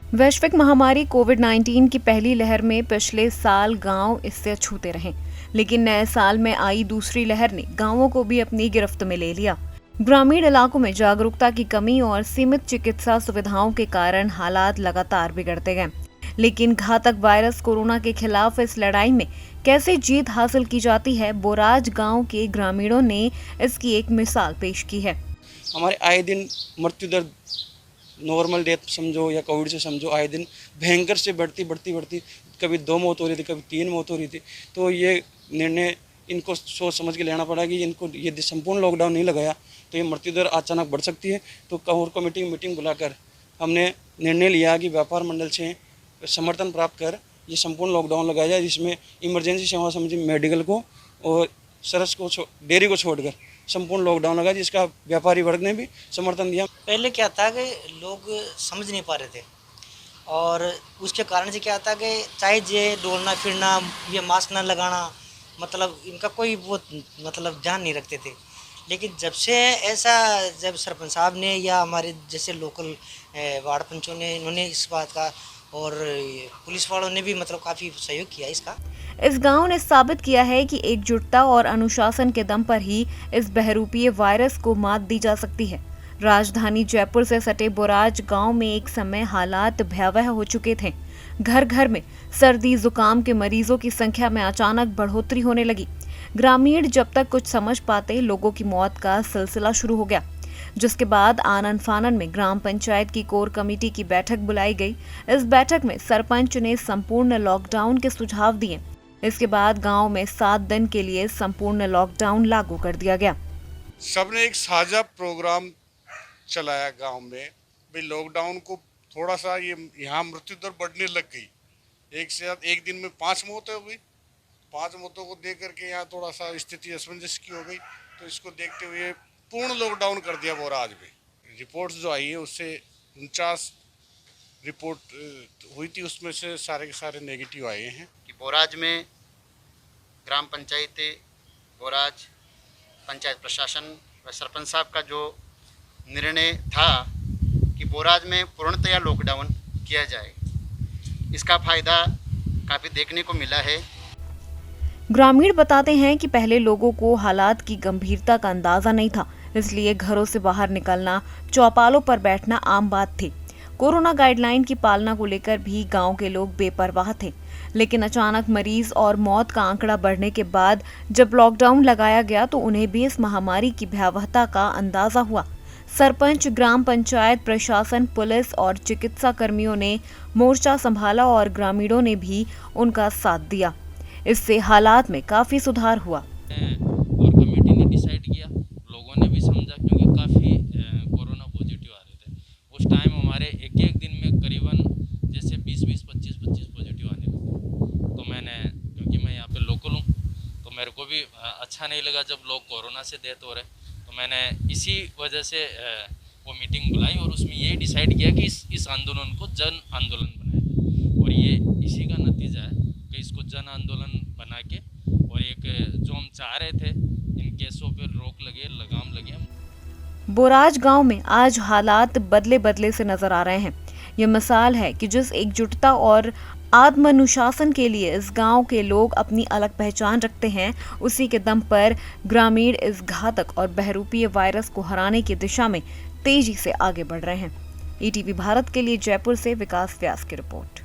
वैश्विक महामारी कोविड-19 की पहली लहर में पिछले साल गांव इससे अछूते रहे, लेकिन नए साल में आई दूसरी लहर ने गांवों को भी अपनी गिरफ्त में ले लिया। ग्रामीण इलाकों में जागरूकता की कमी और सीमित चिकित्सा सुविधाओं के कारण हालात लगातार बिगड़ते गए। लेकिन घातक वायरस कोरोना के खिलाफ इस लड़ाई में कैसे जीत हासिल की जाती है, बोराज गांव के ग्रामीणों ने इसकी एक मिसाल पेश की है। हमारे आए दिन मृत्यु दर नॉर्मल डेथ समझो या कोविड से समझो, आए दिन भयंकर से बढ़ती कभी 2 मौत हो रही थी, कभी 3 मौत हो रही थी। तो ये निर्णय इनको सोच समझ के लेना पड़ा कि इनको यदि संपूर्ण लॉकडाउन नहीं लगाया तो ये मृत्यु दर अचानक बढ़ सकती है। तो कोर कमेटी मीटिंग बुलाकर हमने निर्णय लिया कि व्यापार मंडल से समर्थन प्राप्त कर ये संपूर्ण लॉकडाउन लगाया जाए, जिसमें इमरजेंसी सेवा समझी मेडिकल को और सरस को डेयरी को छोड़कर संपूर्ण लॉकडाउन लगा, जिसका व्यापारी वर्ग ने भी समर्थन दिया। पहले क्या था कि लोग समझ नहीं पा रहे थे और उसके कारण से क्या था कि चाहे ये डोलना फिरना, ये मास्क ना लगाना, मतलब इनका कोई वो मतलब ध्यान नहीं रखते थे। लेकिन जब से ऐसा जब सरपंच साहब ने या हमारे जैसे लोकल वार्ड पंचों ने इन्होंने इस बात का और पुलिस वालों ने भी मतलब काफ़ी सहयोग किया इसका। इस गांव ने साबित किया है कि एकजुटता और अनुशासन के दम पर ही इस बहरूपीय वायरस को मात दी जा सकती है। राजधानी जयपुर से सटे बोराज गांव में एक समय हालात भयावह हो चुके थे। घर घर में सर्दी जुकाम के मरीजों की संख्या में अचानक बढ़ोतरी होने लगी। ग्रामीण जब तक कुछ समझ पाते, लोगों की मौत का सिलसिला शुरू हो गया, जिसके बाद आनन फानन में ग्राम पंचायत की कोर कमेटी की बैठक बुलाई गई। इस बैठक में सरपंच ने संपूर्ण लॉकडाउन के सुझाव दिए। इसके बाद गांव में 7 दिन के लिए संपूर्ण लॉकडाउन लागू कर दिया गया। सबने एक साझा प्रोग्राम चलाया गांव में भाई लॉकडाउन को थोड़ा सा ये यहाँ मृत्यु दर बढ़ने लग गई। एक दिन में 5 मौतें हो गई। 5 मौतों को देख करके यहाँ थोड़ा सा स्थिति असमंजस की हो गई। तो इसको देखते हुए पूर्ण लॉकडाउन कर दिया बोराज में। रिपोर्ट्स जो आई है उससे 49 रिपोर्ट हुई थी, उसमें से सारे के सारे नेगेटिव आए हैं। कि बोराज में ग्राम पंचायतें, बोराज पंचायत प्रशासन व सरपंच साहब का जो निर्णय था कि बोराज में पूर्णतया लॉकडाउन किया जाए, इसका फायदा काफ़ी देखने को मिला है। ग्रामीण बताते हैं कि पहले लोगों को हालात की गंभीरता का अंदाजा नहीं था, इसलिए घरों से बाहर निकलना, चौपालों पर बैठना आम बात थी। कोरोना गाइडलाइन की पालना को लेकर भी गांव के लोग बेपरवाह थे। लेकिन अचानक मरीज और मौत का आंकड़ा बढ़ने के बाद जब लॉकडाउन लगाया गया तो उन्हें भी इस महामारी की भयावहता का अंदाजा हुआ। सरपंच, ग्राम पंचायत प्रशासन, पुलिस और चिकित्सा कर्मियों ने मोर्चा संभाला और ग्रामीणों ने भी उनका साथ दिया। इससे हालात में काफी सुधार हुआ। और कमेटी ने डिसाइड किया, लोगों ने भी समझा, क्योंकि काफ़ी कोरोना पॉजिटिव आ रहे थे उस टाइम। हमारे एक दिन में करीबन जैसे 20-20, 25-25 पॉजिटिव आने लगे। तो मैंने, क्योंकि मैं यहाँ पे लोकल हूँ, तो मेरे को भी अच्छा नहीं लगा जब लोग कोरोना से डेथ हो रहे। तो मैंने इसी वजह से वो मीटिंग बुलाई और उसमें ये डिसाइड किया कि इस आंदोलन को जन आंदोलन बनाया जाए। और ये इसी का नतीजा है कि इसको जन आंदोलन बना के और एक जो हम चाह रहे थे, इन केसों पर रोक लगे, लगाम लगे। बोराज गांव में आज हालात बदले बदले से नजर आ रहे हैं। ये मिसाल है कि जिस एकजुटता और आत्मानुशासन के लिए इस गांव के लोग अपनी अलग पहचान रखते हैं, उसी के दम पर ग्रामीण इस घातक और बहरूपीय वायरस को हराने की दिशा में तेजी से आगे बढ़ रहे हैं। ईटीवी भारत के लिए जयपुर से विकास व्यास की रिपोर्ट।